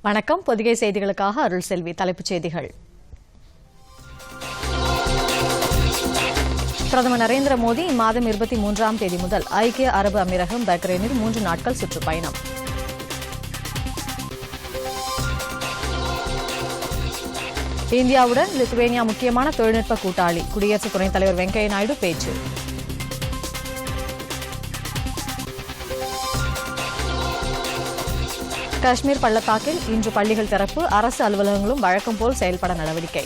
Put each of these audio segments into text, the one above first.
வணக்கம். பொதிகை செய்திகளுக்காக அருள் செல்வி. தலைப்புச் செய்திகள். பிரதமர் நரேந்திர மோடி இம்மாதம் 23ஆம் தேதி முதல் ஐக்கிய அரபு அமீரகம் பஹ்ரைனில் 3 நாட்கள் சுற்றுப்பயணம். இந்தியாவுடன் லித்துவேனியா முக்கியமான தொழில்நுட்ப கூட்டாளி. குடியரசு துணைத் தலைவர் வெங்கையா நாயுடு பேச்சு. காஷ்மீர் பள்ளத்தாக்கில் இன்று பள்ளிகள் திறப்பு. அரசு அலுவலகங்களும் வழக்கம் போல் செயல்பட நடவடிக்கை.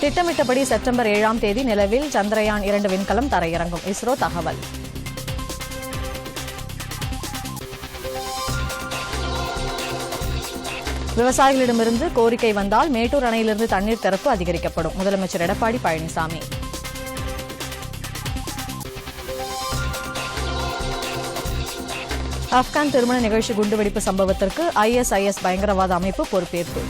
திட்டமிட்டபடி செப்டம்பர் 7ஆம் தேதி நிலவில் சந்திரயான் 2 விண்கலம் தரையிறங்கும். இஸ்ரோ தகவல். விவசாயிகளிடமிருந்து கோரிக்கை வந்தால் மேட்டூர் அணையிலிருந்து தண்ணீர் திறப்பு அதிகரிக்கப்படும். முதலமைச்சர் எடப்பாடி பழனிசாமி. ஆப்கான் திருமண நிகழ்ச்சி குண்டுவெடிப்பு சம்பவத்திற்கு ISIS பயங்கரவாத அமைப்பு பொறுப்பேற்பு.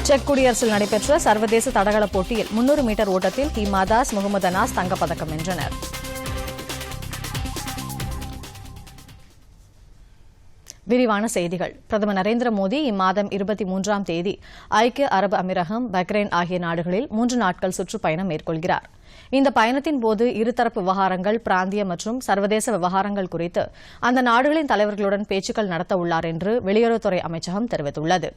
செக் குடியரசில் நடைபெற்ற சர்வதேச தடகள போட்டியில் 300 மீட்டர் ஓட்டத்தில் ஹீமாதாஸ், முகமது அனாஸ் தங்கப்பதக்கம் வென்றனர். விரிவான செய்திகள். பிரதமர் நரேந்திர மோடி இம்மாதம் 23ஆம் தேதி ஐக்கிய அரபு அமீரகம், பஹ்ரைன் ஆகிய நாடுகளில் 3 நாட்கள் சுற்றுப்பயணம் மேற்கொள்கிறார். இந்த பயணத்தின் போது இருதரப்பு விவகாரங்கள், பிராந்திய மற்றும் சர்வதேச விவகாரங்கள் குறித்து அந்த நாடுகளின் தலைவர்களுடன் பேச்சுக்கள் நடத்த உள்ளார் என்று வெளியுறவுத்துறை அமைச்சகம் தெரிவித்துள்ளது.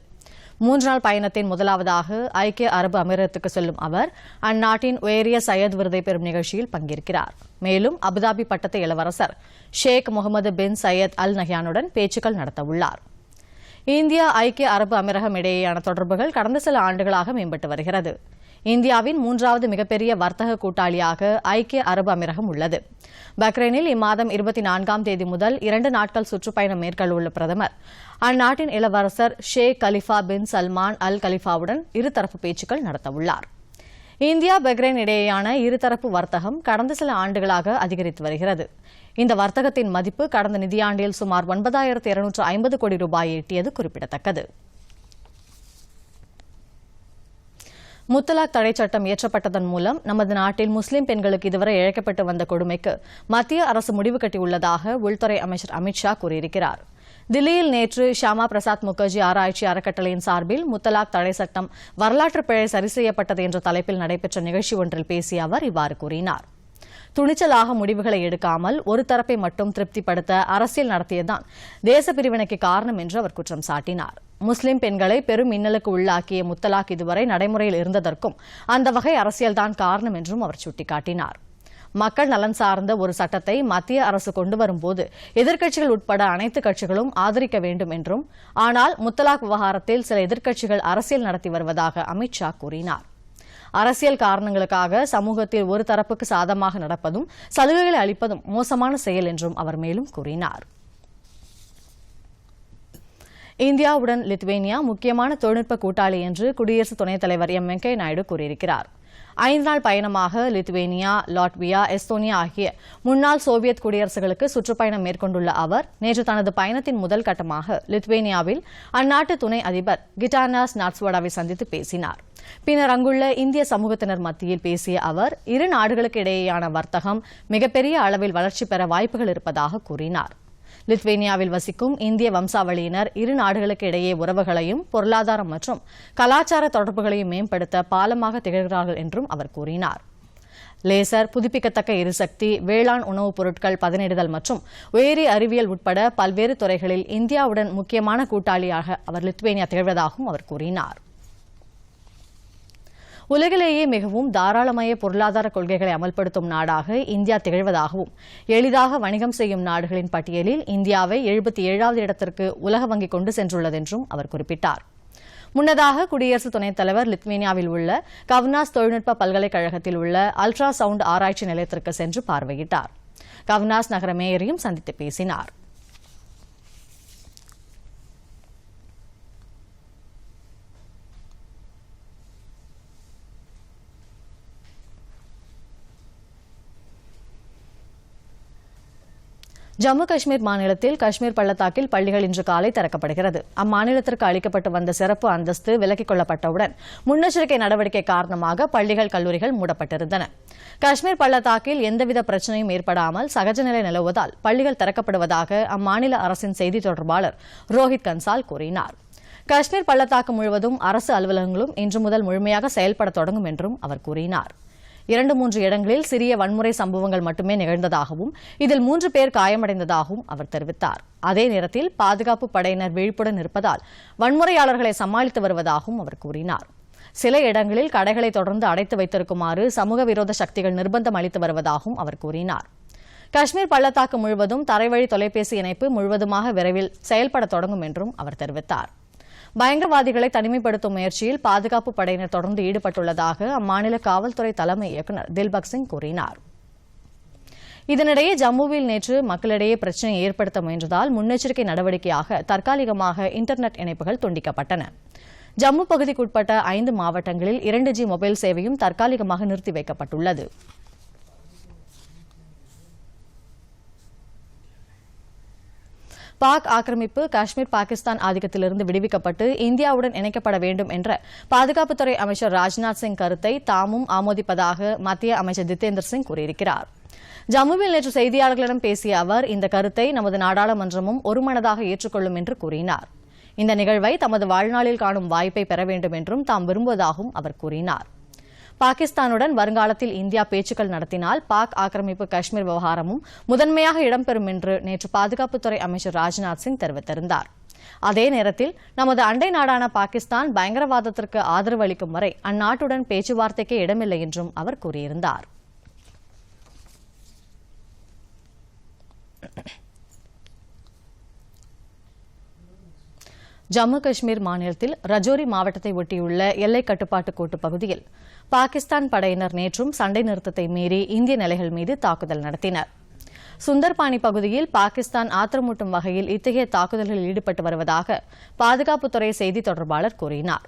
3 நாள் பயணத்தின் முதலாவதாக ஐக்கிய அரபு அமீரகத்துக்கு செல்லும் அவர் அந்நாட்டின் உயரிய சையத் விருதை பெறும் நிகழ்ச்சியில் பங்கேற்கிறார். மேலும் அபுதாபி பட்டத்து இளவரசர் ஷேக் முகமது பின் சையத் அல் நஹ்யானுடன் பேச்சுக்கள் நடத்தவுள்ளார். இந்தியா ஐக்கிய அரபு அமீரகம் இடையேயான தொடர்புகள் கடந்த சில ஆண்டுகளாக மேம்பட்டு வருகிறது. இந்தியாவின் 3வது மிகப்பெரிய வர்த்தக கூட்டாளியாக ஐக்கிய அரபு அமீரகம் உள்ளது. பஹ்ரைனில் இம்மாதம் 24ஆம் தேதி முதல் 2 நாட்கள் சுற்றுப்பயணம் மேற்கொள்ள உள்ள பிரதமர் அந்நாட்டின் இளவரசர் ஷேக் கலிஃபா பின் சல்மான் அல் கலிஃபாவுடன் இருதரப்பு பேச்சுக்கள் நடத்தவுள்ளார். இந்தியா பஹ்ரைன் இடையேயான இருதரப்பு வர்த்தகம் கடந்த சில ஆண்டுகளாக அதிகரித்து வருகிறது. இந்த வர்த்தகத்தின் மதிப்பு கடந்த நிதியாண்டில் சுமார் 9,250 கோடி ரூபாயை எட்டியது குறிப்பிடத்தக்கது. முத்தலாக் தடை சட்டம் இயற்றப்பட்டதன் மூலம் நமது நாட்டில் முஸ்லிம் பெண்களுக்கு இதுவரை இழைக்கப்பட்டு வந்த கொடுமைக்கு மத்திய அரசு முடிவு கட்டியுள்ளதாக உள்துறை அமைச்சர் அமித் ஷா கூறியிருக்கிறார். தில்லியில் நேற்று ஷியாமா பிரசாத் முகர்ஜி ஆராய்ச்சி அறக்கட்டளையின் சார்பில் முத்தலாக் தடை சட்டம் வரலாற்று பிழை சரி செய்யப்பட்டது என்ற தலைப்பில் நடைபெற்ற நிகழ்ச்சி ஒன்றில் பேசிய அவர் இவ்வாறு கூறினார். துணிச்சலாக முடிவுகளை எடுக்காமல் ஒரு தரப்பை மட்டும் திருப்திப்படுத்த அரசியல் நடத்தியதுதான் தேச பிரிவினைக்கு காரணம் என்று அவர் குற்றம் சாட்டினார். முஸ்லிம் பெண்களை பெரும் இன்னலுக்கு உள்ளாக்கிய முத்தலாக் இதுவரை நடைமுறையில் இருந்ததற்கும் அந்த வகை அரசியல்தான் காரணம் என்றும் அவர் சுட்டிக்காட்டினார். மக்கள் நலன் சார்ந்த ஒரு சட்டத்தை மத்திய அரசு கொண்டு வரும்போது எதிர்க்கட்சிகள் உட்பட அனைத்து கட்சிகளும் ஆதரிக்க வேண்டும் என்றும், ஆனால் முத்தலாக் விவகாரத்தில் சில எதிர்க்கட்சிகள் அரசியல் நடத்தி வருவதாக அமித் ஷா கூறினார். அரசியல் காரணங்களுக்காக சமூகத்தில் ஒரு தரப்புக்கு சாதமாக நடப்பதும் சலுகைகளை அளிப்பதும் மோசமான செயல் என்றும் அவர் மேலும் கூறினார். இந்தியாவுடன் லித்துவேனியா முக்கியமான தொழில்நுட்ப கூட்டாளி என்று குடியரசு துணைத் தலைவர் வெங்கையா நாயுடு கூறியிருக்கிறார். 5 நாள் பயணமாக லித்துவேனியா, லாட்வியா, எஸ்தோனியா ஆகிய முன்னாள் சோவியத் குடியரசுகளுக்கு சுற்றுப்பயணம் மேற்கொண்டுள்ள அவர் நேற்று தனது பயணத்தின் முதல் கட்டமாக லித்துவேனியாவில் அந்நாட்டு துணை அதிபர் கிட்டானாஸ் நாட்ஸ்வடாவை சந்தித்து பேசினார். பின்னர் அங்குள்ள இந்திய சமூகத்தினர் மத்தியில் பேசிய அவர் இரு நாடுகளுக்கு இடையேயான வர்த்தகம் மிகப்பெரிய அளவில் வளர்ச்சி பெற வாய்ப்புகள் இருப்பதாக கூறினார். லித்துவேனியாவில் வசிக்கும் இந்திய வம்சாவளியினர் இரு நாடுகளுக்கு இடையே உறவுகளையும் பொருளாதாரம் மற்றும் கலாச்சார தொடர்புகளையும் மேம்படுத்த பாலமாக திகழ்கிறார்கள் என்றும் அவர் கூறினார். லேசர், புதுப்பிக்கத்தக்க எரிசக்தி, வேளாண் உணவுப் பொருட்கள் பதனிடுதல் மற்றும் உயரிய அறிவியல் உட்பட பல்வேறு துறைகளில் இந்தியாவுடன் முக்கியமான கூட்டாளியாக அவர் லித்துவேனியா திகழ்வதாகவும் அவர் கூறினார். உலகிலேயே மிகவும் தாராளமய பொருளாதார கொள்கைகளை அமல்படுத்தும் நாடாக இந்தியா திகழ்வதாகவும், எளிதாக வணிகம் செய்யும் நாடுகளின் பட்டியலில் இந்தியாவை 77வது இடத்திற்கு உலக வங்கி கொண்டு சென்றுள்ளது என்றும் அவர் குறிப்பிட்டார். முன்னதாக குடியரசு துணைத் தலைவர் லித்துவேனியாவில் உள்ள கவ்னாஸ் தொழில்நுட்ப பல்கலைக்கழகத்தில் உள்ள அல்ட்ரா சவுண்ட் ஆராய்ச்சி நிலையத்திற்கு சென்று பார்வையிட்டார். கவ்னாஸ் நகர மேயரையும் சந்தித்து பேசினார். ஜம்மு காஷ்மீர் மாநிலத்தில் காஷ்மீர் பள்ளத்தாக்கில் பள்ளிகள் இன்று காலை திறக்கப்படுகிறது. அம்மாநிலத்திற்கு அளிக்கப்பட்டு வந்த சிறப்பு அந்தஸ்து விலக்கிக் கொள்ளப்பட்டவுடன் முன்னெச்சரிக்கை நடவடிக்கை காரணமாக பள்ளிகள், கல்லூரிகள் மூடப்பட்டிருந்தன. காஷ்மீர் பள்ளத்தாக்கில் எந்தவித பிரச்சினையும் ஏற்படாமல் சகஜ நிலை நிலவுவதால் பள்ளிகள் திறக்கப்படுவதாக அம்மாநில அரசின் செய்தி தொடர்பாளர் ரோஹித் கன்சால் கூறினார். காஷ்மீர் பள்ளத்தாக்கு முழுவதும் அரசு அலுவலகங்களும் இன்று முதல் முழுமையாக செயல்பட தொடங்கும் என்றும் அவர் கூறினார். 2-3 இடங்களில் சிறிய வன்முறை சம்பவங்கள் மட்டுமே நிகழ்ந்ததாகவும் இதில் 3 பேர் காயமடைந்ததாகவும் அவர் தெரிவித்தார். அதே நேரத்தில் பாதுகாப்பு படையினர் விழிப்புடன் இருப்பதால் வன்முறையாளர்களை சமாளித்து வருவதாகவும் அவர் கூறினார். சில இடங்களில் கடைகளை தொடர்ந்து அடைத்து வைத்திருக்குமாறு சமூக விரோத சக்திகள் நிர்பந்தம் அளித்து வருவதாகவும் அவர் கூறினார். காஷ்மீர் பள்ளத்தாக்கு முழுவதும் தரைவழி தொலைபேசி இணைப்பு முழுவதுமாக விரைவில் செயல்பட தொடங்கும் என்றும் அவர் தெரிவித்தார். பயங்கரவாதிகளை தனிமைப்படுத்தும் முயற்சியில் பாதுகாப்பு படையினர் தொடர்ந்து ஈடுபட்டுள்ளதாக அம்மாநில காவல்துறை தலைமை இயக்குநர் தில்பக் சிங் கூறினார். இதனிடையே ஜம்முவில் நேற்று மக்களிடையே பிரச்சினையை ஏற்படுத்த முயன்றதால் முன்னெச்சரிக்கை நடவடிக்கையாக தற்காலிகமாக இன்டர்நெட் இணைப்புகள் துண்டிக்கப்பட்டன. ஜம்மு பகுதிக்குட்பட்ட 5 மாவட்டங்களில் 2G மொபைல் சேவையும் தற்காலிகமாக நிறுத்தி வைக்கப்பட்டுள்ளது. பாக் ஆக்கிரமிப்பு காஷ்மீர் பாகிஸ்தான் ஆதிக்கத்திலிருந்து விடுவிக்கப்பட்டு இந்தியாவுடன் இணைக்கப்பட வேண்டும் என்ற பாதுகாப்புத்துறை அமைச்சர் ராஜ்நாத் சிங் கருத்தை தாமும் ஆமோதிப்பதாக மத்திய அமைச்சர் ஜிதேந்திர சிங் கூறியிருக்கிறார். ஜம்முவில் நேற்று செய்தியாளர்களிடம் பேசிய அவர் இந்த கருத்தை நமது நாடாளுமன்றமும் ஒருமனதாக ஏற்றுக்கொள்ளும் என்று கூறினார். இந்த நிகழ்வை தமது வாழ்நாளில் காணும் வாய்ப்பை பெற வேண்டும் என்றும் தாம் விரும்புவதாகவும் அவர் கூறினார். பாகிஸ்தானுடன் வருங்காலத்தில் இந்தியா பேச்சுக்கள் நடத்தினால் பாக் ஆக்கிரமிப்பு காஷ்மீர் விவகாரமும் முதன்மையாக இடம்பெறும் என்று நேற்று பாதுகாப்புத்துறை அமைச்சர் ராஜ்நாத் சிங் தெரிவித்திருந்தார். அதே நேரத்தில் நமது அண்டை நாடான பாகிஸ்தான் பயங்கரவாதத்திற்கு ஆதரவு அளிக்கும் வரை அந்நாட்டுடன் பேச்சுவார்த்தைக்கே இடமில்லை என்றும் அவர் கூறியிருந்தார். ஜம்மு காஷ்மீர் மாநிலத்தில் ரஜோரி மாவட்டத்தை ஒட்டியுள்ள எல்லை கட்டுப்பாட்டு கோட்டு பகுதியில் பாகிஸ்தான் படையினர் நேற்றும் சண்டை நிறுத்தத்தை மீறி இந்திய நிலைகள் மீது தாக்குதல் நடத்தினர். சுந்தர்பானி பகுதியில் பாகிஸ்தான் ஆத்திரமூட்டும் வகையில் இத்தகைய தாக்குதல்களில் ஈடுபட்டு வருவதாக பாதுகாப்புத்துறை செய்தி தொடர்பாளர் கூறினார்.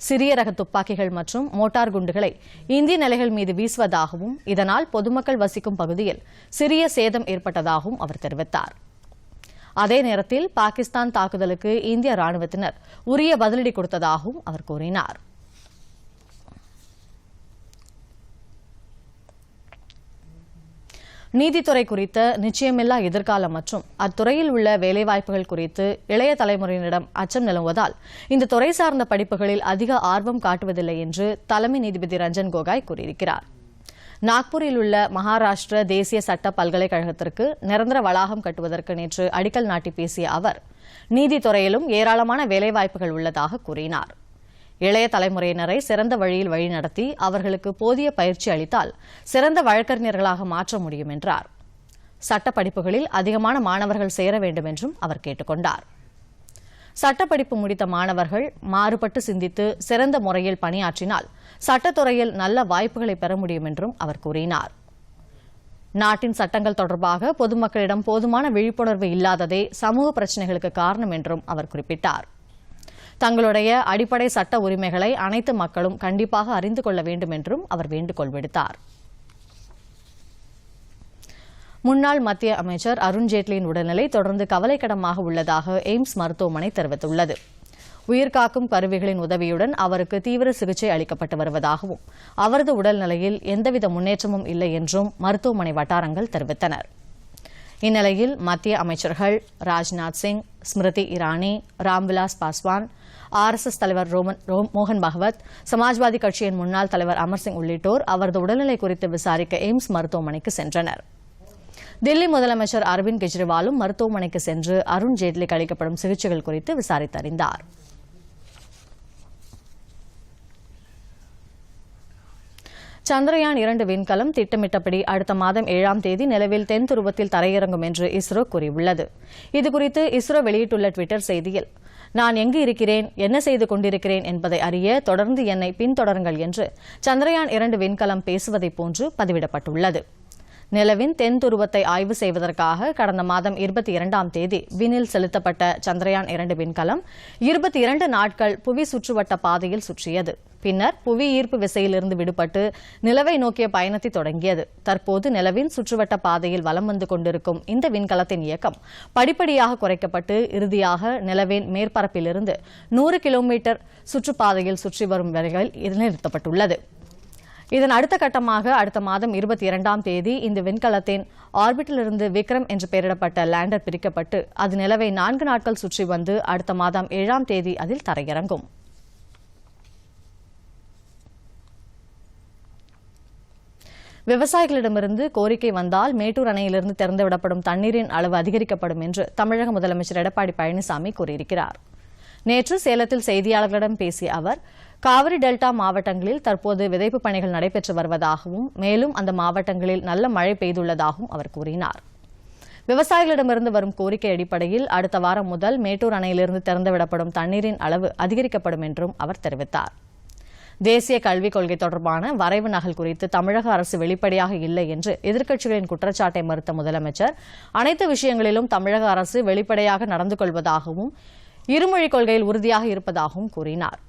சிறிய ரக துப்பாக்கிகள் மற்றும் மோட்டார் குண்டுகளை இந்திய நிலைகள் மீது வீசுவதாகவும் இதனால் பொதுமக்கள் வசிக்கும் பகுதியில் சிறிய சேதம் ஏற்பட்டதாகவும் அவர் தெரிவித்தார். அதே நேரத்தில் பாகிஸ்தான் தாக்குதலுக்கு இந்திய ராணுவத்தினர் உரிய பதிலடி கொடுத்ததாகவும் அவர் கூறினார். நீதித்துறை குறித்த நிச்சயமில்லா எதிர்காலம் மற்றும் அத்துறையில் உள்ள வேலைவாய்ப்புகள் குறித்து இளைய தலைமுறையினரிடம் அச்சம் நிலவுவதால் இந்த துறை சார்ந்த படிப்புகளில் அதிக ஆர்வம் காட்டுவதில்லை என்று தலைமை நீதிபதி ரஞ்சன் கோகாய் கூறியிருக்கிறார். நாக்பூரில் உள்ள மகாராஷ்டிர தேசிய சட்ட பல்கலைக்கழகத்திற்கு நிரந்தர வளாகம் கட்டுவதற்கு நேற்று அடிக்கல் நாட்டி பேசிய அவர் நீதித்துறையிலும் ஏராளமான வேலைவாய்ப்புகள் உள்ளதாக கூறினார். இளைய தலைமுறையினரை சிறந்த வழியில் வழிநடத்தி அவர்களுக்கு போதிய பயிற்சி அளித்தால் சிறந்த வழக்கறிஞர்களாக மாற்ற முடியும் என்றார். சட்டப்படிப்புகளில் அதிகமான மாணவர்கள் சேர வேண்டும் என்றும் அவர் கேட்டுக் கொண்டார். சட்டப்படிப்பு முடித்த மாணவர்கள் மாறுபட்டு சிந்தித்து சிறந்த முறையில் பணியாற்றினால் சட்டத்துறையில் நல்ல வாய்ப்புகளை பெற முடியும் என்றும் அவர் கூறினார். நாட்டின் சட்டங்கள் தொடர்பாக பொதுமக்களிடம் போதுமான விழிப்புணர்வு இல்லாததே சமூக பிரச்சினைகளுக்கு காரணம் என்றும் அவர் குறிப்பிட்டார். தங்களுடைய அடிப்படை சட்ட உரிமைகளை அனைத்து மக்களும் கண்டிப்பாக அறிந்து கொள்ள வேண்டும் என்றும் அவர் வேண்டுகோள் விடுத்தார். முன்னாள் மத்திய அமைச்சர் அருண்ஜேட்லியின் உடல்நிலை தொடர்ந்து கவலைக்கிடமாக உள்ளதாக எய்ம்ஸ் மருத்துவமனை தெரிவித்துள்ளது. உயிர்காக்கும் கருவிகளின் உதவியுடன் அவருக்கு தீவிர சிகிச்சை அளிக்கப்பட்டு வருவதாகவும் அவரது உடல்நிலையில் எந்தவித முன்னேற்றமும் இல்லை என்றும் மருத்துவமனை வட்டாரங்கள் தெரிவித்தனர். இந்நிலையில் மத்திய அமைச்சர்கள் ராஜ்நாத் சிங், ஸ்மிருதி இரானி, ராம்விலாஸ் பாஸ்வான், RSS தலைவர் மோகன் பகவத், சமாஜ்வாதி கட்சியின் முன்னாள் தலைவர் அமர்சிங் உள்ளிட்டோர் அவரது உடல்நிலை குறித்து விசாரிக்க எய்ம்ஸ் மருத்துவமனைக்கு சென்றனர். தில்லி முதலமைச்சர் அரவிந்த் கெஜ்ரிவாலும் மருத்துவமனைக்கு சென்று அருண்ஜேட்லிக்கு அளிக்கப்படும் சிகிச்சைகள் குறித்து விசாரித்தறிந்தார். சந்திரயான் 2 விண்கலம் திட்டமிட்டபடி அடுத்த மாதம் 7ஆம் தேதி நிலவில் தென் துருவத்தில் தரையிறங்கும் என்று இஸ்ரோ கூறியுள்ளது. இதுகுறித்து இஸ்ரோ வெளியிட்டுள்ள டுவிட்டர் செய்தியில், நான் எங்கு இருக்கிறேன், என்ன செய்து கொண்டிருக்கிறேன் என்பதை அறிய தொடர்ந்து என்னை பின்தொடருங்கள் என்று சந்திரயான் 2 விண்கலம் பேசுவதைப் போன்று பதிவிடப்பட்டுள்ளது. நிலவின் தென் துருவத்தை ஆய்வு செய்வதற்காக கடந்த மாதம் 22ஆம் தேதி விண்ணில் செலுத்தப்பட்ட சந்திரயான் 2 விண்கலம் 22 நாட்கள் புவி சுற்றுவட்ட பாதையில் சுற்றியது. பின்னர் புவி ஈர்ப்பு விசையிலிருந்து விடுபட்டு நிலவை நோக்கிய பயணத்தை தொடங்கியது. தற்போது நிலவின் சுற்றுவட்ட பாதையில் வலம் வந்து கொண்டிருக்கும் இந்த விண்கலத்தின் இயக்கம் படிப்படியாக குறைக்கப்பட்டு இறுதியாக நிலவின் மேற்பரப்பிலிருந்து 100 கிலோமீட்டர் சுற்றுப்பாதையில் சுற்றி வரும் வரையில் நிறுத்தப்பட்டுள்ளது. இதன் அடுத்த கட்டமாக அடுத்த மாதம் 22ஆம் தேதி இந்த விண்கலத்தின் ஆர்பிட்டிலிருந்து விக்ரம் என்று பெயரிடப்பட்ட லேண்டர் பிரிக்கப்பட்டு அது நிலவை 4 நாட்கள் சுற்றி வந்து அடுத்த மாதம் 7ஆம் தேதி அதில் தரையிறங்கும். விவசாயிகளிடமிருந்து கோரிக்கை வந்தால் மேட்டூர் அணையிலிருந்து திறந்துவிடப்படும் தண்ணீரின் அளவு அதிகரிக்கப்படும் என்று தமிழக முதலமைச்சர் எடப்பாடி பழனிசாமி கூறியிருக்கிறார். நேற்று சேலத்தில் செய்தியாளர்களிடம் பேசிய அவர், காவிரி டெல்டா மாவட்டங்களில் தற்போது விதைப்பு பணிகள் நடைபெற்று வருவதாகவும் மேலும் அந்த மாவட்டங்களில் நல்ல மழை பெய்துள்ளதாகவும் அவர் கூறினார். விவசாயிகளிடமிருந்து வரும் கோரிக்கை அடிப்படையில் அடுத்த வாரம் முதல் மேட்டூர் அணையிலிருந்து திறந்துவிடப்படும் தண்ணீரின் அளவு அதிகரிக்கப்படும் என்றும் அவர் தெரிவித்தார். தேசிய கல்விக் கொள்கை தொடர்பான வரைவு நகல் குறித்து தமிழக அரசு வெளிப்படையாக இல்லை என்று எதிர்க்கட்சிகளின் குற்றச்சாட்டை மறுத்த முதலமைச்சர், அனைத்து விஷயங்களிலும் தமிழக அரசு வெளிப்படையாக நடந்து கொள்வதாகவும் இருமொழிக் கொள்கையில் உறுதியாக இருப்பதாகவும் கூறினார்.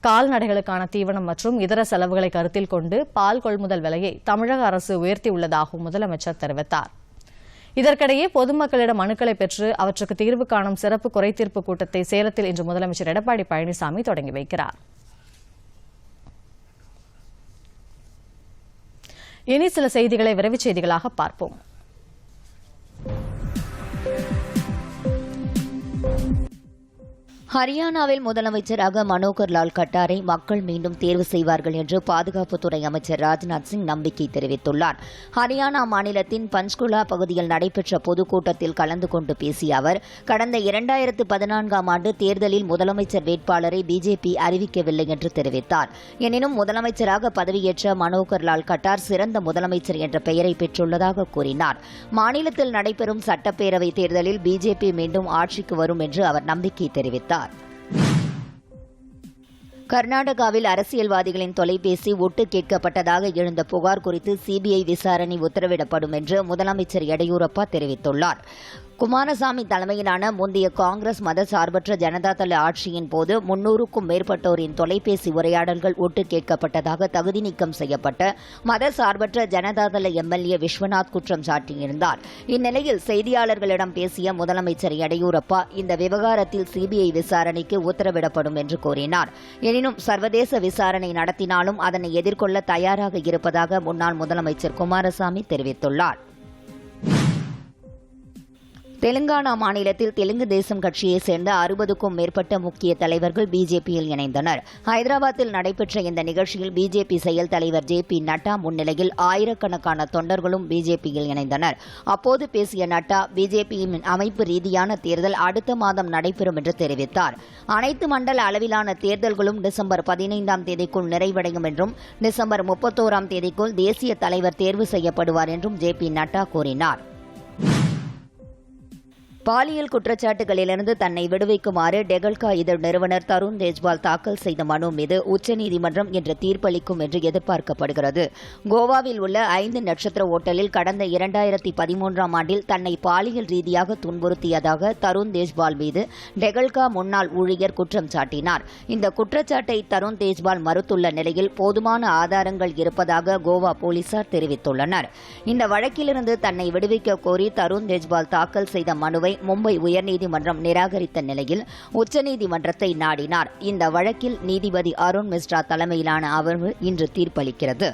கால்நடைகளுக்கான தீவனம் மற்றும் இதர செலவுகளை கருத்தில் கொண்டு பால் கொள்முதல் விலையை தமிழக அரசு உயர்த்தியுள்ளதாகவும் முதலமைச்சர் தெரிவித்தார். இதற்கிடையே பொதுமக்களிடம் மனுக்களை பெற்று அவற்றுக்கு தீர்வு காணும் சிறப்பு குறைதீர்ப்பு கூட்டத்தை சேலத்தில் இன்று முதலமைச்சர் எடப்பாடி பழனிசாமி தொடங்கி வைக்கிறார். இனி சில செய்திகளை விரைவுச் செய்திகளாக பார்ப்போம். ஹரியானாவில் முதலமைச்சராக மனோகர் லால் கட்டாரை மக்கள் மீண்டும் தேர்வு செய்வார்கள் என்று பாதுகாப்புத்துறை அமைச்சர் ராஜ்நாத் சிங் நம்பிக்கை தெரிவித்துள்ளார். ஹரியானா மாநிலத்தின் பஞ்ச்குலா பகுதியில் நடைபெற்ற பொதுக்கூட்டத்தில் கலந்து கொண்டு பேசிய அவர், கடந்த 2014ஆம் ஆண்டு தேர்தலில் முதலமைச்சர் வேட்பாளரை பிஜேபி அறிவிக்கவில்லை என்று தெரிவித்தார். எனினும் முதலமைச்சராக பதவியேற்ற மனோகர் லால் கட்டார் சிறந்த முதலமைச்சர் என்ற பெயரை பெற்றுள்ளதாக கூறினார். மாநிலத்தில் நடைபெறும் சட்டப்பேரவை தேர்தலில் பிஜேபி மீண்டும் ஆட்சிக்கு வரும் என்று அவர் நம்பிக்கை தெரிவித்தார். கர்நாடகாவில் அரசியல்வாதிகளின் தொலைபேசி ஒட்டு கேட்கப்பட்டதாக எழுந்த புகார் குறித்து சிபிஐ விசாரணை உத்தரவிடப்படும் என்று முதலமைச்சர் எடியூரப்பா தெரிவித்துள்ளார். குமாரசாமி தலைமையிலான முந்தைய காங்கிரஸ் மதசார்பற்ற ஜனதாதள ஆட்சியின் போது 300க்கும் மேற்பட்டோரின் தொலைபேசி உரையாடல்கள் ஒட்டு கேட்கப்பட்டதாக தகுதி நீக்கம் செய்யப்பட்ட மதசார்பற்ற ஜனதாதள எம்எல்ஏ விஸ்வநாத் குற்றம் சாட்டியிருந்தார். இந்நிலையில் செய்தியாளர்களிடம் பேசிய முதலமைச்சர் எடியூரப்பா, இந்த விவகாரத்தில் சிபிஐ விசாரணைக்கு உத்தரவிடப்படும் என்று கூறினார். எனினும் சர்வதேச விசாரணை நடத்தினாலும் அதனை எதிர்கொள்ள தயாராக இருப்பதாக முன்னாள் முதலமைச்சர் குமாரசாமி தெரிவித்துள்ளார். தெலுங்கானா மாநிலத்தில் தெலுங்கு தேசம் கட்சியைச் சேர்ந்த 60க்கும் மேற்பட்ட முக்கிய தலைவர்கள் பிஜேபியில் இணைந்தனர். ஹைதராபாத்தில் நடைபெற்ற இந்த நிகழ்ச்சியில் பிஜேபி செயல் தலைவர் ஜே.பி. நட்டா முன்னிலையில் ஆயிரக்கணக்கான தொண்டர்களும் பிஜேபியில் இணைந்தனர். அப்போது பேசிய நட்டா, பிஜேபியின் அமைப்பு ரீதியான தேர்தல் அடுத்த மாதம் நடைபெறும் என்று தெரிவித்தார். அனைத்து மண்டல அளவிலான தேர்தல்களும் டிசம்பர் 15ஆம் தேதிக்குள் நிறைவடையும் என்றும் டிசம்பர் 31ஆம் தேதிக்குள் தேசிய தலைவர் தேர்வு செய்யப்படுவார் என்றும் ஜே.பி. நட்டா கூறினார். பாலியல் குற்றச்சாட்டுகளிலிருந்து தன்னை விடுவிக்குமாறு டெகல்கா இதழ் நிறுவனர் தருண் தேஜ்வால் தாக்கல் செய்த மனு மீது உச்சநீதிமன்றம் இன்று தீர்ப்பளிக்கும் என்று எதிர்பார்க்கப்படுகிறது. கோவாவில் உள்ள 5 நட்சத்திர ஓட்டலில் கடந்த 2013ஆம் ஆண்டில் தன்னை பாலியல் ரீதியாக துன்புறுத்தியதாக தருண் தேஜ்வால் மீது டெகல்கா முன்னாள் ஊழியர் குற்றம் சாட்டினார். இந்த குற்றச்சாட்டை தருண் தேஜ்வால் மறுத்துள்ள நிலையில் போதுமான ஆதாரங்கள் இருப்பதாக கோவா போலீசார் தெரிவித்துள்ளனர். இந்த வழக்கிலிருந்து தன்னை விடுவிக்க கோரி தருண் தேஜ்வால் தாக்கல் செய்த மனுவை மும்பை உயர்நீதிமன்றம் நிராகரித்த நிலையில் உச்சநீதிமன்றத்தை நாடினார். இந்த வழக்கில் நீதிபதி அருண் மிஸ்ரா தலைமையிலான அமர்வு இன்று தீர்ப்பளிக்கிறது.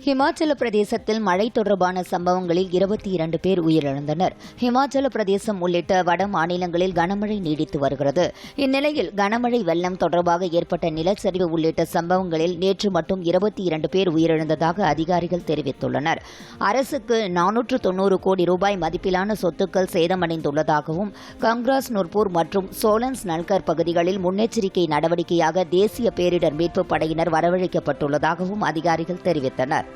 ஹிமாச்சல பிரதேசத்தில் மழை தொடர்பான சம்பவங்களில் 22 பேர் உயிரிழந்தனர். ஹிமாச்சல பிரதேசம் உள்ளிட்ட வட மாநிலங்களில் கனமழை நீடித்து வருகிறது. இந்நிலையில் கனமழை வெள்ளம் தொடர்பாக ஏற்பட்ட நிலச்சரிவு உள்ளிட்ட சம்பவங்களில் நேற்று மட்டும் 22 பேர் உயிரிழந்ததாக அதிகாரிகள் தெரிவித்துள்ளனர். அரசுக்கு 490 கோடி ரூபாய் மதிப்பிலான சொத்துக்கள் சேதமடைந்துள்ளதாகவும் கங்ராஸ் நூர்பூர் மற்றும் சோலன்ஸ் நல்கர் பகுதிகளில் முன்னெச்சரிக்கை நடவடிக்கையாக தேசிய பேரிடர் மீட்புப் படையினர் வரவழைக்கப்பட்டுள்ளதாகவும் அதிகாரிகள் தெரிவித்தனர்.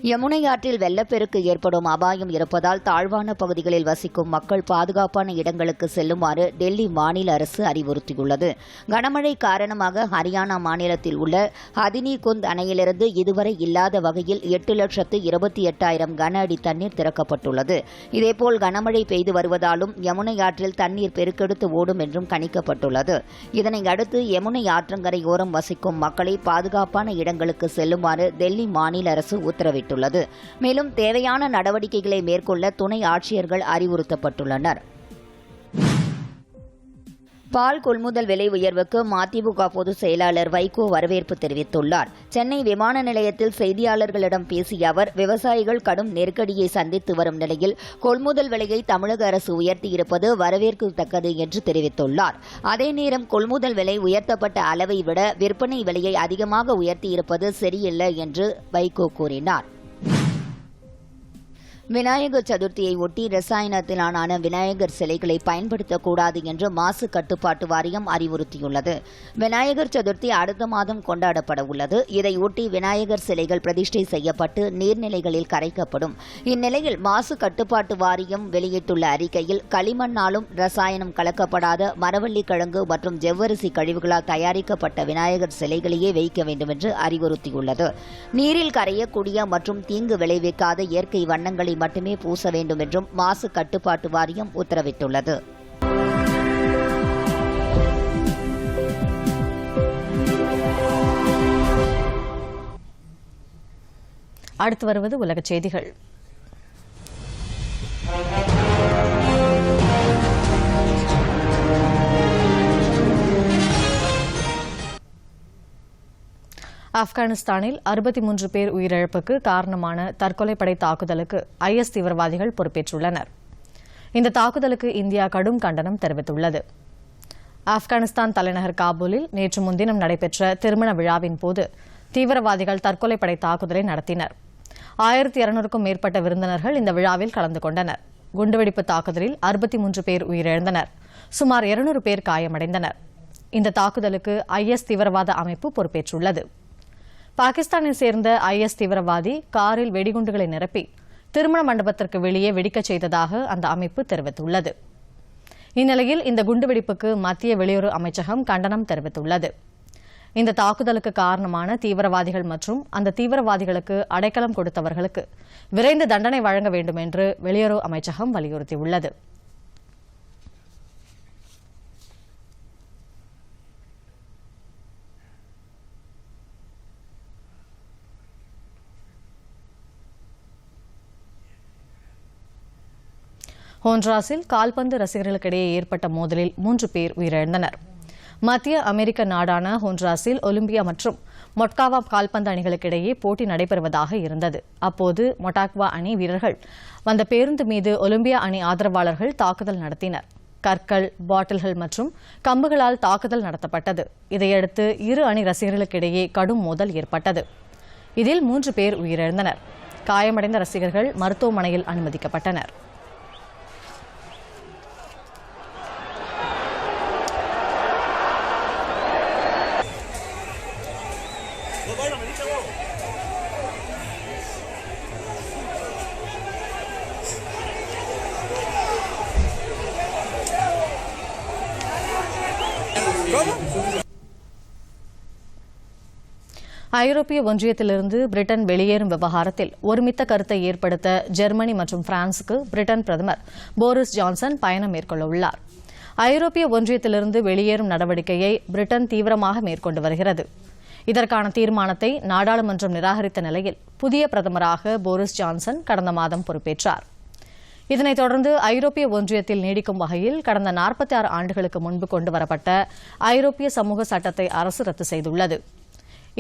யமுனை ஆற்றில் வெள்ளப்பெருக்கு ஏற்படும் அபாயம் இருப்பதால் தாழ்வான பகுதிகளில் வசிக்கும் மக்கள் பாதுகாப்பான இடங்களுக்கு செல்லுமாறு டெல்லி மாநில அரசு அறிவுறுத்தியுள்ளது. கனமழை காரணமாக ஹரியானா மாநிலத்தில் உள்ள ஹதினிகுந்த் அணையிலிருந்து இதுவரை இல்லாத வகையில் 8,28,000 கன அடி தண்ணீர் திறக்கப்பட்டுள்ளது. இதேபோல் கனமழை பெய்து வருவதாலும் யமுனை ஆற்றில் தண்ணீர் பெருக்கெடுத்து ஓடும் என்றும் கணிக்கப்பட்டுள்ளது. இதனை அடுத்து யமுனை ஆற்றங்கரையோரம் வசிக்கும் மக்களை பாதுகாப்பான இடங்களுக்கு செல்லுமாறு டெல்லி மாநில அரசு உத்தரவிட்டுள்ளது. மேலும் தேவையான நடவடிக்கைகளை மேற்கொள்ள துணை ஆட்சியர்கள் அறிவுறுத்தப்பட்டுள்ளனர். பால் கொள்முதல் விலை உயர்வுக்கு மதிமுக பொதுச் செயலாளர் வைகோ வரவேற்பு தெரிவித்துள்ளார். சென்னை விமான நிலையத்தில் செய்தியாளர்களிடம் பேசிய அவர், விவசாயிகள் கடும் நெருக்கடியை சந்தித்து வரும் நிலையில் கொள்முதல் விலையை தமிழக அரசு உயர்த்தியிருப்பது வரவேற்கத்தக்கது என்று தெரிவித்துள்ளார். அதே நேரம் கொள்முதல் விலை உயர்த்தப்பட்ட அளவை விட விற்பனை விலையை அதிகமாக உயர்த்தியிருப்பது சரியில்லை என்று வைகோ கூறினார். விநாயகர் சதுர்த்தியை ஒட்டி ரசாயனத்திலான விநாயகர் சிலைகளை பயன்படுத்தக்கூடாது என்று மாசு கட்டுப்பாட்டு வாரியம் அறிவுறுத்தியுள்ளது. விநாயகர் சதுர்த்தி அடுத்த மாதம் கொண்டாடப்பட உள்ளது. இதையொட்டி விநாயகர் சிலைகள் பிரதிஷ்டை செய்யப்பட்டு நீர்நிலைகளில் கரைக்கப்படும். இந்நிலையில் மாசு கட்டுப்பாட்டு வாரியம் வெளியிட்டுள்ள அறிக்கையில், களிமண்ணாலும் ரசாயனம் கலக்கப்படாத மரவள்ளி கிழங்கு மற்றும் ஜவ்வரிசி கழிவுகளால் தயாரிக்கப்பட்ட விநாயகர் சிலைகளையே வைக்க வேண்டும் என்று அறிவுறுத்தியுள்ளது. நீரில் கரையக்கூடிய மற்றும் தீங்கு விளைவிக்காத இயற்கை வண்ணங்களை மட்டுமே பூச வேண்டும் என்றும் மாசு கட்டுப்பாட்டு வாரியம் உத்தரவிட்டுள்ளது. அடுத்து வருவது உலகச் செய்திகள். ஆப்கானிஸ்தானில் 63 பேர் உயிரிழப்புக்கு காரணமான தற்கொலைப்படை தாக்குதலுக்கு IS தீவிரவாதிகள் பொறுப்பேற்றுள்ளனர். இந்த தாக்குதலுக்கு இந்தியா கடும் கண்டனம் தெரிவித்துள்ளது. ஆப்கானிஸ்தான் தலைநகர் காபூலில் நேற்று முன்தினம் நடைபெற்ற திருமண விழாவின் போது தீவிரவாதிகள் தற்கொலைப்படை தாக்குதலை நடத்தினர். 1200க்கும் மேற்பட்ட விருந்தினர்கள் இந்த விழாவில் கலந்து கொண்டனர். குண்டுவெடிப்பு தாக்குதலில் 63 பேர் உயிரிழந்தனர். சுமார் 200 பேர் காயமடைந்தனர். இந்த தாக்குதலுக்கு IS தீவிரவாத அமைப்பு பொறுப்பேற்றுள்ளது. பாகிஸ்தானை சேர்ந்த IS தீவிரவாதி காரில் வெடிகுண்டுகளை நிரப்பி திருமண மண்டபத்திற்கு வெளியே வெடிக்கச் செய்ததாக அந்த அமைப்பு தெரிவித்துள்ளது. இந்நிலையில் இந்த குண்டுவெடிப்புக்கு மத்திய வெளியுறவு அமைச்சகம் கண்டனம் தெரிவித்துள்ளது. இந்த தாக்குதலுக்கு காரணமான தீவிரவாதிகள் மற்றும் அந்த தீவிரவாதிகளுக்கு அடைக்கலம் கொடுத்தவர்களுக்கு விரைந்து தண்டனை வழங்க வேண்டும் என்று வெளியுறவு அமைச்சகம் வலியுறுத்தியுள்ளது. ஹோண்ட்ராஸில் கால்பந்து ரசிகர்களுக்கிடையே ஏற்பட்ட மோதலில் 3 பேர் உயிரிழந்தனர். மத்திய அமெரிக்க நாடான ஹோண்ட்ராஸில் ஒலிம்பியா மற்றும் மொட்டாக்வா கால்பந்து அணிகளுக்கிடையே போட்டி நடைபெறுவதாக இருந்தது. அப்போது மொட்டாக்வா அணி வீரர்கள் வந்த பேருந்து மீது ஒலிம்பியா அணி ஆதரவாளர்கள் தாக்குதல் நடத்தினர். கற்கள், பாட்டில்கள் மற்றும் கம்புகளால் தாக்குதல் நடத்தப்பட்டது. இதையடுத்து இரு அணி ரசிகர்களுக்கிடையே கடும் மோதல் ஏற்பட்டது. இதில் 3 பேர் உயிரிழந்தனர். காயமடைந்த ரசிகர்கள் மருத்துவமனையில் அனுமதிக்கப்பட்டனர். ஐரோப்பிய ஒன்றியத்திலிருந்து பிரிட்டன் வெளியேறும் விவகாரத்தில் ஒருமித்த கருத்தை ஏற்படுத்த ஜெர்மனி மற்றும் பிரான்சுக்கு பிரிட்டன் பிரதமர் போரிஸ் ஜான்சன் பயணம் மேற்கொள்ள உள்ளார். ஐரோப்பிய ஒன்றியத்திலிருந்து வெளியேறும் நடவடிக்கையை பிரிட்டன் தீவிரமாக மேற்கொண்டு வருகிறது. இதற்கான தீர்மானத்தை நாடாளுமன்றம் நிராகரித்த நிலையில் புதிய பிரதமராக போரிஸ் ஜான்சன் கடந்த மாதம் பொறுப்பேற்றார். இதனைத் தொடர்ந்து ஐரோப்பிய ஒன்றியத்தில் நீடிக்கும் வகையில் கடந்த 46 ஆண்டுகளுக்கு முன்பு கொண்டுவரப்பட்ட ஐரோப்பிய சமூக சட்டத்தை அரசு ரத்து செய்துள்ளது.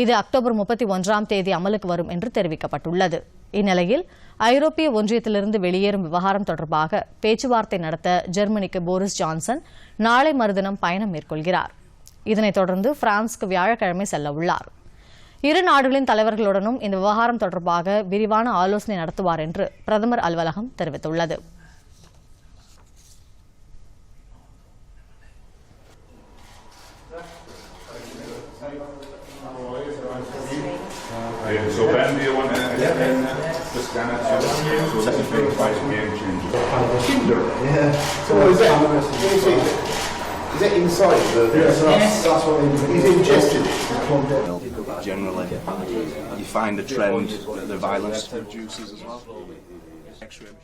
இது அக்டோபர் 31ஆம் தேதி அமலுக்கு வரும் என்று தெரிவிக்கப்பட்டுள்ளது. இந்நிலையில் ஐரோப்பிய ஒன்றியத்திலிருந்து வெளியேறும் விவகாரம் தொடர்பாக பேச்சுவார்த்தை நடத்த ஜெர்மனிக்கு போரிஸ் ஜான்சன் நாளை மறுதினம் பயணம் மேற்கொள்கிறார். இதனைத் தொடர்ந்து பிரான்சுக்கு வியாழக்கிழமை செல்ல உள்ளார். இரு நாடுகளின் தலைவர்களுடனும் இந்த விவகாரம் தொடர்பாக விரிவான ஆலோசனை நடத்துவார் என்று பிரதமர் அலுவலகம் தெரிவித்துள்ளது. So Ben, do you want to? It's been quite a game changer. Kind of a Kinder. Yeah. So is it inside the? Yes, that's what he's ingested it. Generally, you find the trend that the violence reduces as well. X-ray.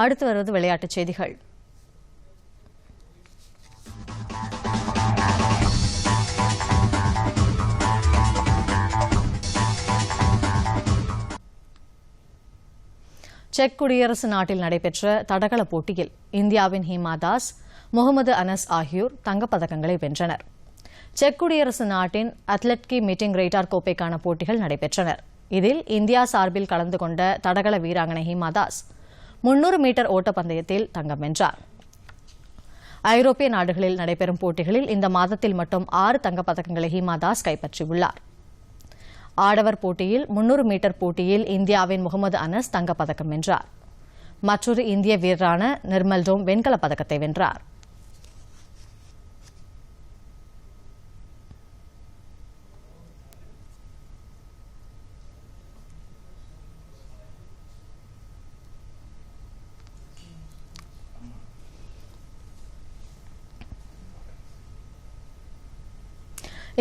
அடுத்து வருவது விளையாட்டுச் செய்திகள். Check குடியரசு நாட்டில் நடைபெற்ற தடகள போட்டியில் இந்தியாவின் ஹீமா தாஸ், முகமது அனஸ் ஆகியோர் தங்கப்பதக்கங்களை வென்றனர். செக் குடியரசு நாட்டின் அத்லெட்கி மீட்டிங் ரேட்டார் கோப்பைக்கான போட்டிகள் நடைபெற்றன. இதில் இந்தியா சார்பில் கலந்து கொண்ட தடகள வீராங்கனை ஹீமா தாஸ் 300 மீட்டர் ஓட்டப்பந்தயத்தில் தங்கம் வென்றார். ஐரோப்பிய நாடுகளில் நடைபெறும் போட்டிகளில் இந்த மாதத்தில் மட்டும் 6 தங்கப்பதக்கங்களை ஹீமா தாஸ் கைப்பற்றியுள்ளார். ஆடவர் போட்டியில் 300 மீட்டர் போட்டியில் இந்தியாவின் முகமது அனஸ் தங்கப்பதக்கம் வென்றார். மற்றொரு இந்திய வீரரான நிர்மல் டோம் வெண்கலப் பதக்கத்தை வென்றார்.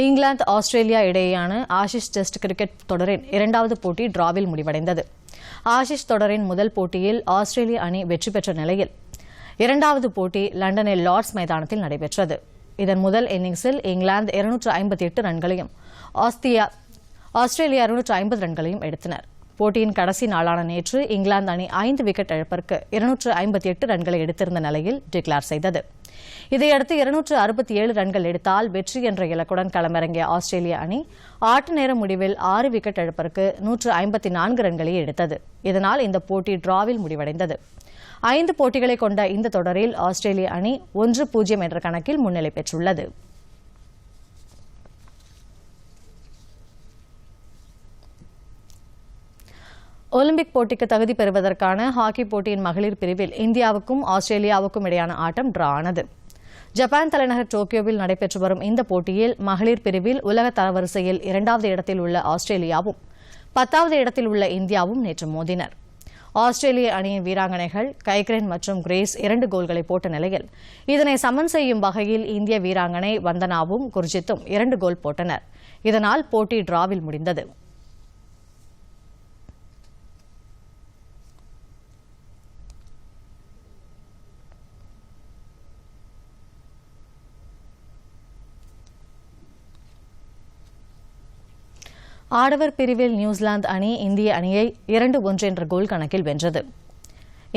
இங்கிலாந்து ஆஸ்திரேலியா இடையேயான ஆஷிஷ் டெஸ்ட் கிரிக்கெட் தொடரின் 2வது போட்டி டிராவில் முடிவடைந்தது. ஆஷிஷ் தொடரின் முதல் போட்டியில் ஆஸ்திரேலிய அணி வெற்றி பெற்ற நிலையில் 2வது போட்டி லண்டனில் லார்ட்ஸ் மைதானத்தில் நடைபெற்றது. இதன் முதல் இன்னிங்ஸில் இங்கிலாந்து 258 ரன்களையும் ஆஸ்திரேலியா 250 ரன்களையும் எடுத்தனர். போட்டியின் கடைசி நாளான நேற்று இங்கிலாந்து அணி 5 விக்கெட் இழப்பிற்கு 258 ரன்களை எடுத்திருந்த நிலையில் டிக்ளேர் செய்தது. இதையடுத்து 267 ரன்கள் எடுத்தால் வெற்றி என்ற இலக்குடன் களமிறங்கிய ஆஸ்திரேலிய அணி ஆட்ட நேர முடிவில் 6 விக்கெட் இழப்பிற்கு 154 ரன்களை எடுத்தது. இதனால் இந்த போட்டி டிராவில் முடிவடைந்தது. 5 போட்டிகளை கொண்ட இந்த தொடரில் ஆஸ்திரேலிய அணி 1-0 என்ற கணக்கில் முன்னிலை பெற்றுள்ளது. ஒலிம்பிக் போட்டிக்கு தகுதி பெறுவதற்கான ஹாக்கி போட்டியின் மகளிர் பிரிவில் இந்தியாவுக்கும் ஆஸ்திரேலியாவுக்கும் இடையான ஆட்டம் டிரா ஆனது. ஜப்பான் தலைநகர் டோக்கியோவில் நடைபெற்று வரும் இந்த போட்டியில் மகளிர் பிரிவில் உலக தரவரிசையில் 2வது இடத்தில் உள்ள ஆஸ்திரேலியாவும் 10வது இடத்தில் உள்ள இந்தியாவும் நேற்று மோதினர். ஆஸ்திரேலிய அணியின் வீராங்கனைகள் கைக்ரேன் மற்றும் கிரேஸ் 2 கோல்களை போட்ட நிலையில் இதனை சமன் செய்யும் வகையில் இந்திய வீராங்கனை வந்தனாவும் குர்ஜித்தும் 2 கோல் போட்டனர். இதனால் போட்டி டிராவில் முடிந்தது. ஆடவர் பிரிவில் நியூசிலாந்து அணி இந்திய அணியை 2-1 என்ற கோல் கணக்கில் வென்றது.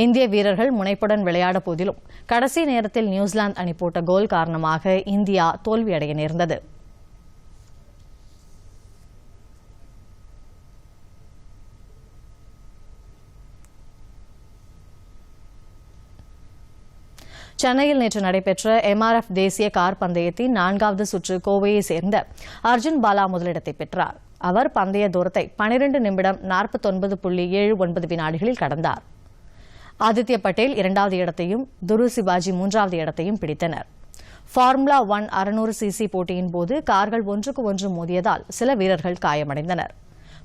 இந்திய வீரர்கள் முனைப்புடன் விளையாட போதிலும் கடைசி நேரத்தில் நியூசிலாந்து அணி போட்ட கோல் காரணமாக இந்தியா தோல்வியடைய நேர்ந்தது. சென்னையில் நேற்று நடைபெற்ற MRF தேசிய கார் பந்தயத்தின் 4வது சுற்று கோவையை சேர்ந்த அர்ஜுன் பாலா முதலிடத்தை பெற்றார். அவர் பந்தய தூரத்தை 12 நிமிடம் 49.79 வினாடிகளில் கடந்தார். ஆதித்ய பட்டேல் 2வது இடத்தையும் துரு சிவாஜி 3வது இடத்தையும் பிடித்தனர். ஃபார்முலா 1 600cc போட்டியின் போது கார்கள் ஒன்றுக்கு ஒன்று மோதியதால் சில வீரர்கள் காயமடைந்தனர்.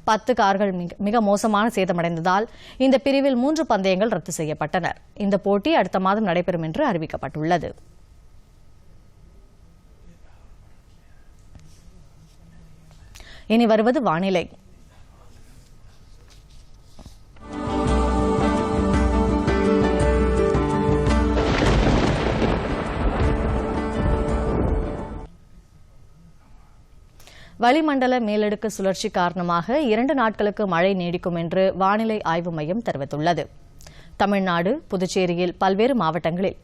10 கார்கள் மிக மோசமான சேதமடைந்ததால் இந்த பிரிவில் 3 பந்தயங்கள் ரத்து செய்யப்பட்டன. இந்த போட்டி அடுத்த மாதம் நடைபெறும் என்று அறிவிக்கப்பட்டுள்ளது. இனி வருவது வானிலை. வளிமண்டல மேலடுக்கு சுழற்சி காரணமாக 2 நாட்களுக்கு மழை நீடிக்கும் என்று வானிலை ஆய்வு மையம் தெரிவித்துள்ளது. தமிழ்நாடு, புதுச்சேரியில் பல்வேறு மாவட்டங்களில்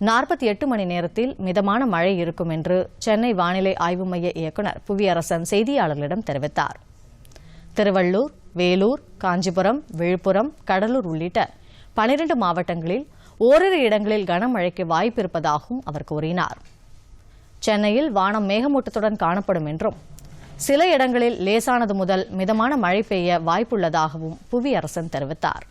48 மணி நேரத்தில் மிதமான மழை இருக்கும் என்று சென்னை வானிலை ஆய்வு மைய இயக்குநர் புவியரசன் செய்தியாளர்களிடம் தெரிவித்தார். திருவள்ளூர், வேலூர், காஞ்சிபுரம், விழுப்புரம், கடலூர் உள்ளிட்ட 12 மாவட்டங்களில் ஓரிரு இடங்களில் கனமழைக்கு வாய்ப்பு இருப்பதாகவும் அவர் கூறினார். சென்னையில் வானம் மேகமூட்டத்துடன் காணப்படும் என்றும் சில இடங்களில் லேசானது முதல் மிதமான மழை பெய்ய வாய்ப்புள்ளதாகவும் புவியரசன் தெரிவித்தார்.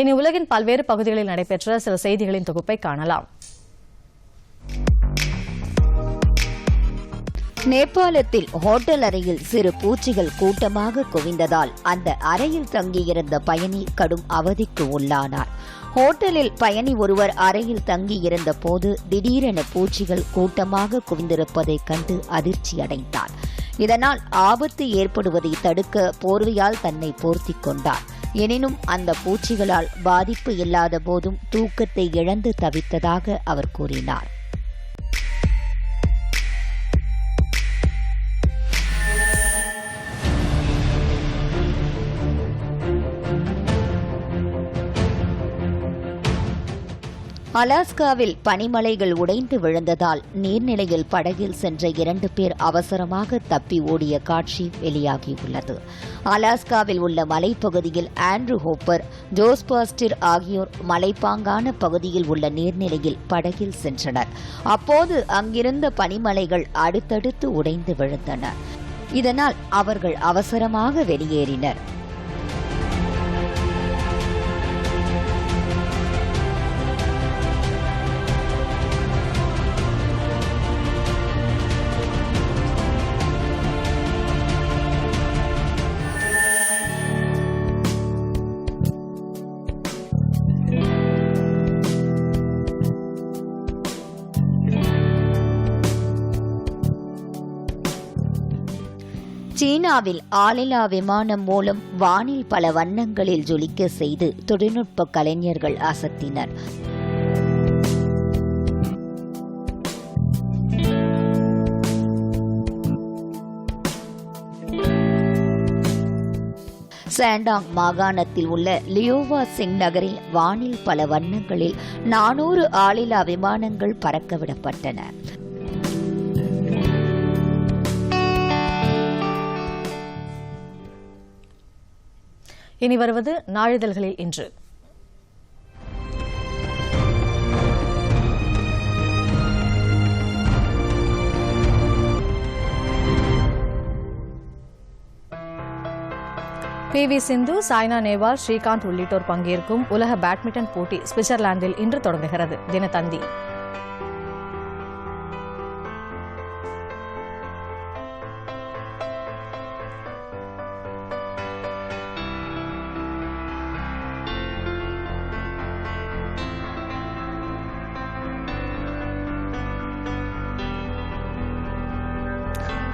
இனி உலகின் பல்வேறு பகுதிகளில் நடைபெற்ற சில செய்திகளின் தொகுப்பை காணலாம். நேபாளத்தில் ஹோட்டல் அறையில் சிறு பூச்சிகள் கூட்டமாக குவிந்ததால் அந்த அறையில் தங்கியிருந்த பயணி கடும் அவதிக்கு உள்ளானார். ஹோட்டலில் பயணி ஒருவர் அறையில் தங்கியிருந்த போது திடீரென பூச்சிகள் கூட்டமாக குவிந்திருப்பதைக் கண்டு அதிர்ச்சியடைந்தார். இதனால் ஆபத்து ஏற்படுவதை தடுக்க போர்வையால் தன்னை போர்த்திக் கொண்டார். எனினும் அந்த பூச்சிகளால் பாதிப்பு இல்லாத போதும் தூக்கத்தை இழந்து தவித்ததாக அவர் கூறினார். அலாஸ்காவில் பனிமலைகள் உடைந்து விழுந்ததால் நீர்நிலையில் படகில் சென்ற 2 பேர் அவசரமாக தப்பி ஓடிய காட்சி வெளியாகியுள்ளது. அலாஸ்காவில் உள்ள மலைப்பகுதியில் ஆண்ட்ரூ ஹோப்பர், ஜோஸ் பாஸ்டர் ஆகியோர் மலைப்பாங்கான பகுதியில் உள்ள நீர்நிலையில் படகில் சென்றனர். அப்போது அங்கிருந்த பனிமலைகள் அடுத்தடுத்து உடைந்து விழுந்தன. இதனால் அவர்கள் அவசரமாக வெளியேறினர். சீனாவில் ஆளில்லா விமானம் மூலம் வானில் பல வண்ணங்களில் ஜொலிக்க செய்து தொழில்நுட்ப கலைஞர்கள் அசத்தினர். சாண்டாங் மாகாணத்தில் உள்ள லியோவா சிங் நகரில் வானில் பல வண்ணங்களில் 400 ஆளில்லா விமானங்கள் பறக்கவிடப்பட்டன. இனி வருவது நாளிதழ்களில் இன்று. PV சிந்து, சாய்னா நேவால், ஸ்ரீகாந்த் உள்ளிட்டோர் பங்கேற்கும் உலக பேட்மிண்டன் போட்டி சுவிட்சர்லாந்தில் இன்று தொடங்குகிறது. தினத்தந்தி.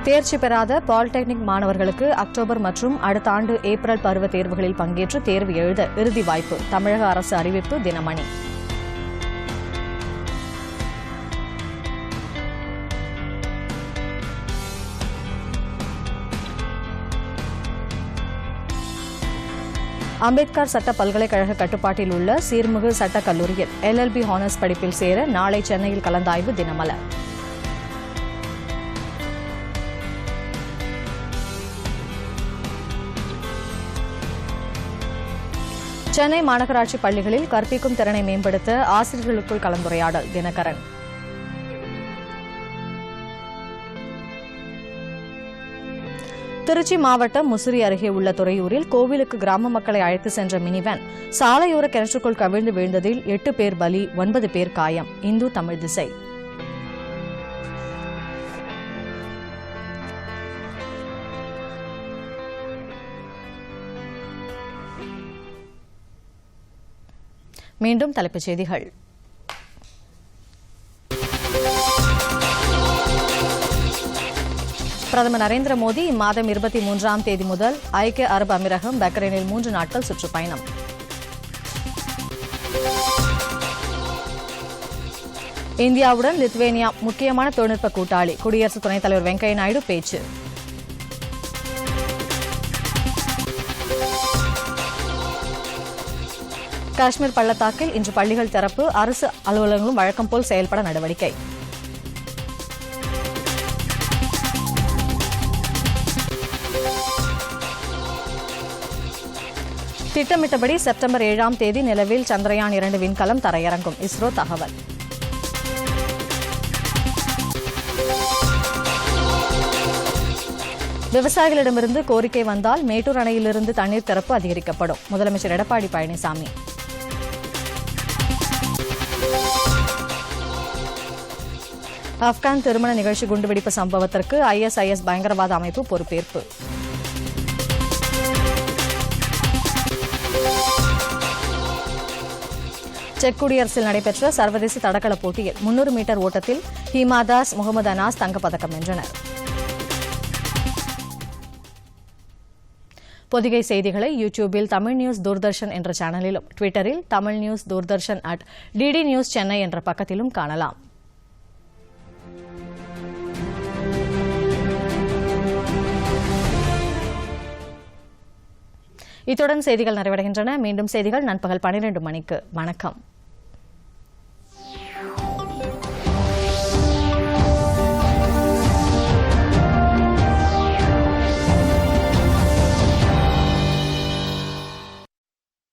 தேர்ச்சி பெறாத பாலிடெக்னிக் மாணவர்களுக்கு அக்டோபர் மற்றும் அடுத்த ஆண்டு ஏப்ரல் பருவ தேர்வுகளில் பங்கேற்று தேர்வு எழுத இறுதி வாய்ப்பு. தமிழக அரசு அறிவிப்பு. தினமணி. அம்பேத்கர் சட்ட பல்கலைக்கழக கட்டுப்பாட்டில் உள்ள சீர்மிகு சட்டக் கல்லூரியில் LLB ஹானர்ஸ் படிப்பில் சேர நாளை சென்னையில் கலந்தாய்வு. தினமலர். சென்னை மாநகராட்சி பள்ளிகளில் கற்பிக்கும் திறனை மேம்படுத்த ஆசிரியர்களுக்குள் கலந்துரையாடல். தினகரன். திருச்சி மாவட்டம் முசிறி அருகே உள்ள துறையூரில் கோவிலுக்கு கிராம மக்களை அழைத்து சென்ற மினிவேன் சாலையோர கிணற்றுக்குள் கவிழ்ந்து வீழ்ந்ததில் 8 பேர் பலி, 9 பேர் காயம். இந்து தமிழ் திசை. மீண்டும் தலைப்புச் செய்திகள். பிரதமர் நரேந்திர மோடி இம்மாதம் 23ஆம் தேதி முதல் ஐக்கிய அரபு அமீரகம் பக்ரைனில் 3 நாட்கள் சுற்றுப்பயணம். இந்தியாவுடன் லித்துவேனியா முக்கியமான தொழில்நுட்ப கூட்டாளி. குடியரசு துணைத் தலைவர் வெங்கையா நாயுடு பேச்சு. காஷ்மீர் பள்ளத்தாக்கில் இன்று பள்ளிகள் திறப்பு, அரசு அலுவலகங்களும் வழக்கம் போல் செயல்பட நடவடிக்கை. திட்டமிட்டபடி செப்டம்பர் 7ஆம் தேதி நிலவில் சந்திரயான் 2 விண்கலம் தரையிறங்கும். இஸ்ரோ தகவல். விவசாயிகளிடமிருந்து கோரிக்கை வந்தால் மேட்டூர் அணையிலிருந்து தண்ணீர் திறப்பு அதிகரிக்கப்படும். முதலமைச்சர் எடப்பாடி பழனிசாமி. ஆப்கான் திருமண நிகழ்ச்சி குண்டுவெடிப்பு சம்பவத்திற்கு ISIS பயங்கரவாத அமைப்பு பொறுப்பேற்பு. செக் குடியரசில் நடைபெற்ற சர்வதேச தடகள போட்டியில் 300 மீட்டர் ஓட்டத்தில் ஹீமா தாஸ், முகமது அனாஸ் தங்கப்பதக்கம் வென்றனர். பொதிகை செய்திகளை யூடியூபில் தமிழ் நியூஸ் தூர்தர்ஷன் என்ற சேனலிலும், ட்விட்டரில் Tamil news Doordarshan @DD news Chennai என்ற பக்கத்திலும் காணலாம். இத்துடன் செய்திகள் நிறைவடைகின்றன. மீண்டும் செய்திகள் நண்பகல் 12 மணிக்கு. வணக்கம்.